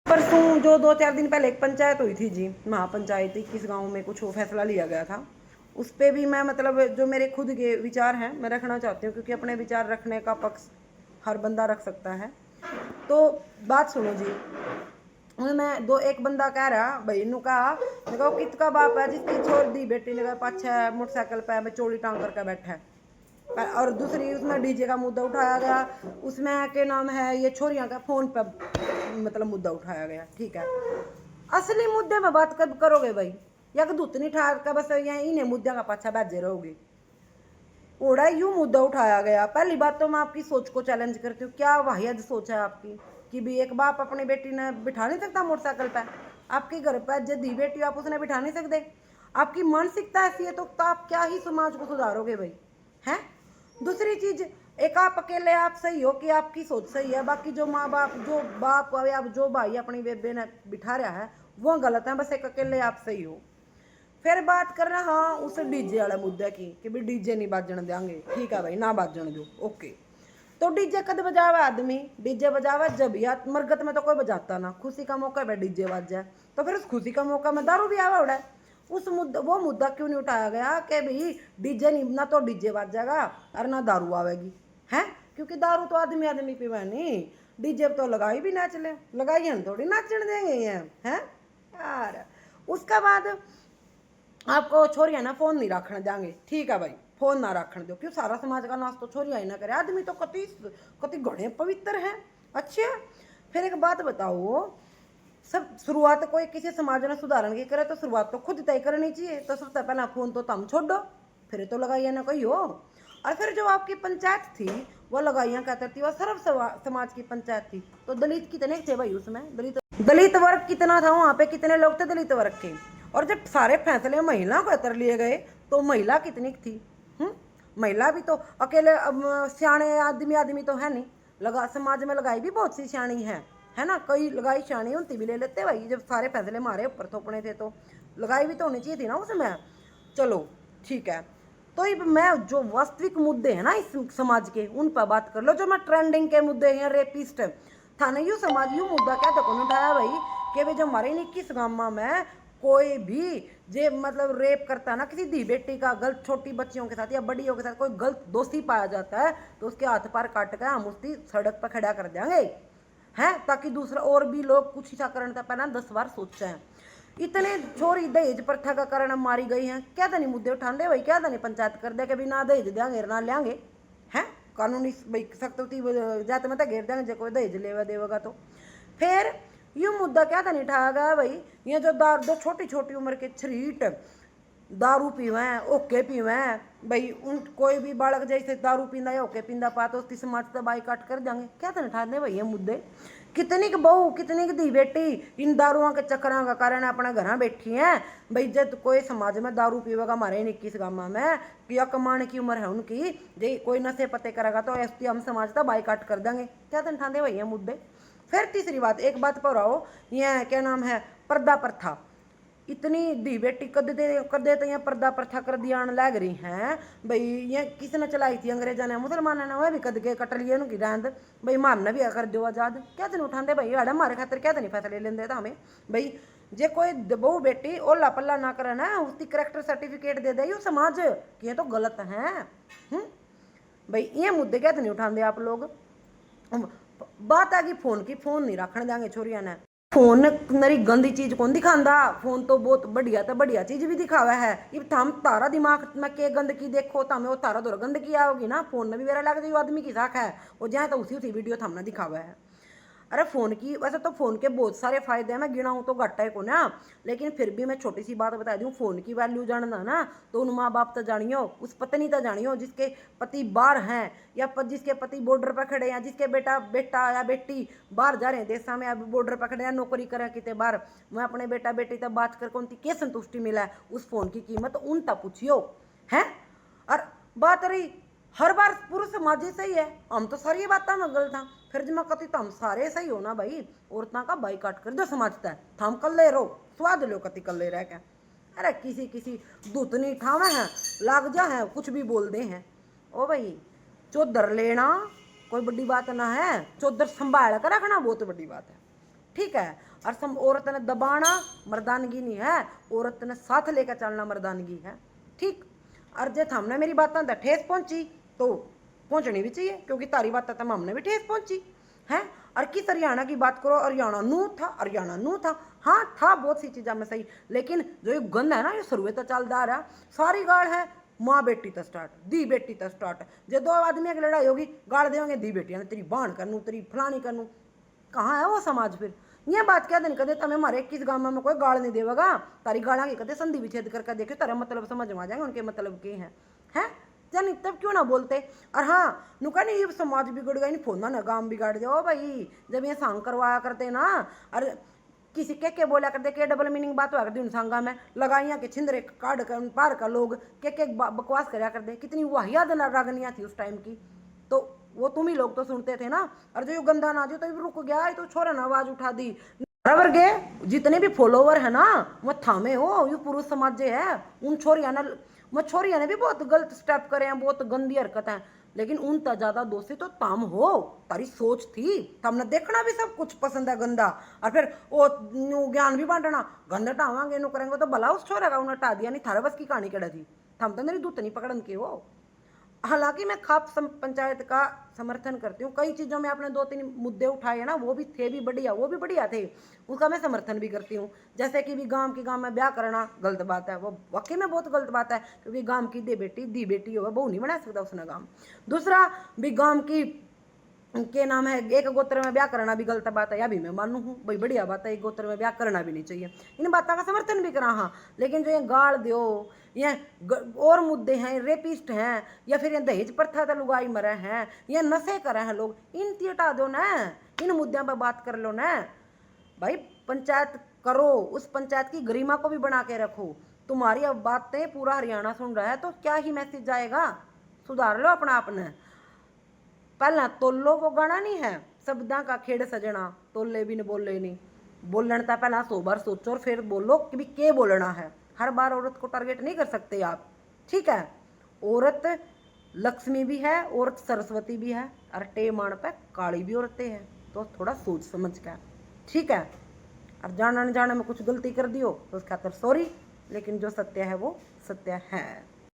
परसों जो 2-4 दिन पहले एक पंचायत हुई थी जी, महापंचायत, किस गांव में कुछ फैसला लिया गया था, उस पर भी मैं मतलब जो मेरे खुद के विचार हैं मैं रखना चाहती हूँ, क्योंकि अपने विचार रखने का पक्ष हर बंदा रख सकता है। तो बात सुनो जी। मैं दो एक बंदा कह रहा भाई नु कहा, देखो कित का बाप है जिसकी छोड़ दी बेटी ने कहा पाछे मोटरसाइकिल पे मैं चोरी टांग करके बैठा है। और दूसरी उसमें डीजे का मुद्दा उठाया गया, उसमें के नाम है ये छोरियां का फोन पे मतलब मुद्दा उठाया गया। ठीक है, असली मुद्दे में बात कब करोगे भाई? या दूतनी ठार का बस यहाँ इन्हें मुद्दे का पाछा बैजे रहोगे। ओड़ा यूं मुद्दा उठाया गया। पहली बात तो मैं आपकी सोच को चैलेंज करती हूँ, क्या वाहियत सोच है आपकी कि भी एक बाप अपनी बेटी ने बिठा नहीं सकता मोटरसाइकिल पे? आपके घर पर जदी बेटी आप उसने बिठा नहीं सकते? आपकी मानसिकता ऐसी है तो आप क्या ही समाज को सुधारोगे भाई? हैं? दूसरी चीज, एक आप अकेले आप सही हो कि आपकी सोच सही है, बाकी जो माँ बाप जो बाप या जो भाई अपनी बेबे ने बिठा रहा है वो गलत है, बस एक अकेले आप सही हो। फिर बात करना हाँ उस डीजे वाले मुद्दे की कि भी डीजे नहीं बाजन देंगे। ठीक है भाई, ना बाजन दो, ओके। तो डीजे कद बजावा आदमी? डीजे बजावा जब या मरगत में तो कोई बजाता ना, खुशी का मौका पे डीजे बज जाए, तो फिर उस खुशी का मौका में दारू भी आवा उड़ा। उस मुद्दा वो मुद्दा क्यों नहीं उठाया गया कि भाई डीजे नहीं, ना तो डीजे बज जाएगा और ना दारू आवेगी? हैं? क्योंकि दारू तो आदमी आदमी पीवा नहीं, डीजे तो लगाई भी नाच ले, लगाई हम थोड़ी नाचन देंगे हैं यार। उसका बाद आपको छोरियां ना फोन नहीं रखने देंगे। ठीक है भाई, फोन ना रखने दो, क्यों सारा समाज का नाश तो छोरियां ही ना करे, आदमी तो कति कति घने पवित्र हैं, अच्छे। फिर एक बात बताओ, सब शुरुआत कोई किसी समाज ने सुधारण की करे तो शुरुआत तो खुद तय करनी चाहिए। तो सबसे पहला फोन तो तुम छोड़ दो, फिर तो लगाइए ना कोई हो। और फिर जो आपकी पंचायत थी वो लगाइया कहते थी, वो सर्व समाज की पंचायत थी, तो दलित कितने थे भाई उसमें? दलित वर्ग कितना था वहां पे? कितने लोग थे दलित वर्ग के? और जब सारे फैसले महिला को कर लिए गए तो महिला कितनी थी? महिला भी तो अकेले सियाणे आदमी आदमी तो है नहीं, लगा समाज में लगाई भी बहुत सी सियाणी है ना, कई लगाई सियाणी उनती भी ले लेते भाई, जब सारे फैसले मारे ऊपर थोपने थे तो लगाई भी तो होनी चाहिए थी ना उसमें। चलो ठीक है, तो ये मैं जो वास्तविक मुद्दे हैं ना इस समाज के उन पर बात कर लो। जो मैं ट्रेंडिंग के मुद्दे हैं, रेपिस्ट था ना, यू समाज यू मुद्दा क्या तक उठाया भाई कि भाई जो हमारे 21 गाँव में कोई भी जे मतलब रेप करता है ना किसी दी बेटी का, गलत छोटी बच्चियों के साथ या बड़ियों के साथ कोई गलत दोषी पाया जाता है तो उसके हाथ पार काट कर हम उसकी सड़क पर खड़ा कर देंगे हैं, ताकि दूसरा और भी लोग कुछ ऐसा करने से पहले 10 बार सोचें। इतने छोरी दहेज प्रथा का कारण मारी गई हैं, क्या नहीं मुद्दे उठाते भाई? क्या नहीं पंचायत कर दे के भी ना दहेज देंगे ना लेंगे हैं, कानूनी भाई सख्त जात में तो घेर देंगे जो कोई दहेज लेवा देगा तो। फिर ये मुद्दा क्या था नहीं उठाया गया भाई, ये जो दो छोटी छोटी उम्र के छरीट दारू पीवे ओके पीवे भाई, उन कोई भी बालक जैसे दारू पींदा या ओके पींदा पा तो उसकी समाज दबाई काट कर देंगे। क्या था उठा दे भाई ये मुद्दे? कितनी की बहू कितनी की दी बेटी इन दारुओं के चक्करों का कारण अपना घर बैठी हैं भाई। जब कोई समाज में दारू पीवेगा हमारे 21 गाँव में, या कमाने की उम्र है उनकी, जे कोई नशे पते करेगा तो ऐसी हम समाज का बाईकाट कर देंगे। क्या था उठा दे भाई ये मुद्दे? फिर तीसरी बात, एक बात पर आओ, ये क्या नाम है, पर्दा प्रथा। इतनी दी बेटी कर देते हैं पर्दा प्रथा कर दिया लग रही हैं भाई। ये किसने चलाई थी? अंग्रेजा ने, मुसलमानों ने, वह भी कद के कट लिए उनकी रांद भाई, मारना भी कर दो आजाद। क्या दिन उठाते भाई आड़े हमारे खातर? क्या नहीं फैसले लेंदे था हमें भाई? जे कोई बहू बेटी ओला पल्ला ना करे ना उसकी करेक्टर सर्टिफिकेट दे दे समाज कि ये तो गलत है भाई। ये मुद्दे क्या नहीं उठाते आप लोग? बात आ गई फोन की, फोन नहीं रखने देंगे छोरिया ने। फोन नरी गंदी चीज कौन दिखांदा? फोन तो बहुत बढ़िया तो बढ़िया चीज भी दिखावा है। ये थम तारा दिमाग में के गंदगी देखो तमें वो तारा दौर गंदगी आओगी ना, फोन में भी मेरा लग जाए आदमी की साख है वो जहाँ तो उसी वीडियो थमने दिखावा है। अरे फ़ोन की वैसे तो फ़ोन के बहुत सारे फ़ायदे हैं, मैं गिनाऊँ तो घट्टा है को ना, लेकिन फिर भी मैं छोटी सी बात बता दूँ। फ़ोन की वैल्यू जानना ना तो उन माँ बाप तो जानियो, उस पत्नी तो जानियो जिसके पति बाहर हैं या जिसके पति बॉर्डर पर खड़े हैं, जिसके बेटा या बेटी बाहर जा रहे हैं देशा में, अब बॉर्डर पर खड़े हैं नौकरी करें कितने बार। मैं अपने बेटा बेटी तक बात करके उनकी क्या संतुष्टि मिला है उस फ़ोन की कीमत उन तक पूछियो हैं। और बात रही हर बार पुरुष समाज ही सही है, हम तो सारी बातें में गलत हैं। फिर जब मैं कहती तो हम सारे सही हो ना भाई, औरतों का बाईकाट कर दो समझता है, थम कल ले रहो स्वाद लो कति कल ले रह के। अरे किसी किसी दूतनी ठावे हैं लाग जा है कुछ भी बोल दे हैं। ओ भाई चौधर लेना कोई बड़ी बात ना है, चौधर संभाल कर रखना बहुत बड़ी बात है। ठीक है, और औरत ने दबाना मर्दानगी नहीं है, औरत ने साथ लेकर चलना मर्दानगी है। ठीक। और जे हमने मेरी बातें ठेस पहुंची तो पहुंचनी भी चाहिए, क्योंकि तारी बातें तो हमने भी ठेस पहुंची है। और किस हरियाणा की बात करो, हरियाणा नू था, हरियाणा नू था, हाँ था बहुत सी चीज़ा में सही, लेकिन जो ये गंद है ना ये शुरू तो चलता रहा, सारी गाड़ है माँ बेटी तो स्टार्ट, दी बेटी तो स्टार्ट। जो दो आदमी की लड़ाई होगी गाड़ देंगे दी बेटियां ने तेरी बाण करनू, तेरी फलानी करनू। कहाँ है वो समाज फिर? ये बात क्या नहीं कहते तमें हमारे किस गांव में कोई गाड़ नहीं देगा, तारी गाड़ा की कहते संधि विच्छेद करके देखो तारा मतलब समझ में आ जाएंगे उनके मतलब के हैं जानी, तब क्यों ना बोलते। और हाँ नुका नहीं ये समाज बिगड़ गया, नहीं फोना ना गांव बिगाड़ जाओ भाई। जब ये सांग करवाया करते ना, और किसी के बोला करते के डबल मीनिंग बात हुआ करती उन सांगा में लगाइया के छिंदरे काट कर पार का लोग के बकवास करया करते, कितनी वाहियात रागनियाँ थी उस टाइम की, तो वो तुम ही लोग तो सुनते थे ना। और जो गंदा ना जो तो रुक गया तो छोरा ने आवाज उठा दी, बराबर गए जितने भी फॉलोवर है ना वो थामे हो, ये पुरुष समाज है उन छोरिया ने भी बहुत गलत स्टेप करे हैं, बहुत गंदी हरकत है, लेकिन उन तक ज्यादा दोषी तो ताम हो, तारी सोच थी तमने देखना भी सब कुछ पसंद है गंदा, और फिर वो ज्ञान भी बांटना गंदा टावांगे नो करेंगे तो भला उस छोरे का उन्हें हटा दिया, नहीं थारे बस की कहानी कड़ा थी, थम तो मेरी दूत नहीं पकड़न के हो। हालांकि मैं खाप पंचायत का समर्थन करती हूँ, कई चीज़ों में आपने 2-3 मुद्दे उठाए ना वो भी थे भी बढ़िया, वो भी बढ़िया थे, उसका मैं समर्थन भी करती हूँ। जैसे कि भी गांव में ब्याह करना गलत बात है, वो वाकई में बहुत गलत बात है, क्योंकि गांव की दी बेटी हो बहू नहीं बना सकता उसने गांव। दूसरा भी गांव की के नाम है एक गोत्र में ब्याह करना भी गलत बात है, या भी मैं मानू हूँ भाई बढ़िया बात है, एक गोत्र में ब्याह करना भी नहीं चाहिए, इन बातों का समर्थन भी करा। हाँ लेकिन जो ये गाड़ दो, ये और मुद्दे हैं, रेपिस्ट हैं, या फिर ये दहेज प्रथा तो लुगाई मरे हैं, या नशे करे हैं लोग, इन हटा दो ना, इन मुद्दों पर बात कर लो ना भाई। पंचायत करो, उस पंचायत की गरिमा को भी बना के रखो। तुम्हारी अब बातें पूरा हरियाणा सुन रहा है तो क्या ही मैसेज जाएगा, सुधार लो अपना आपने। पहला तोलो वो गाना नहीं है, शब्दा का खेड़ सजना तोले भी नहीं बोले नहीं, बोलना था पहला 100 बार सोचो और फिर बोलो कि भी के बोलना है। हर बार औरत को टारगेट नहीं कर सकते आप, ठीक है। औरत लक्ष्मी भी है, औरत सरस्वती भी है, और टेमान पे काली भी औरतें हैं, तो थोड़ा सोच समझ कर, ठीक है। और जाना न जाना में कुछ गलती कर दियो तो उसका खातर सॉरी, लेकिन जो सत्य है वो सत्य है।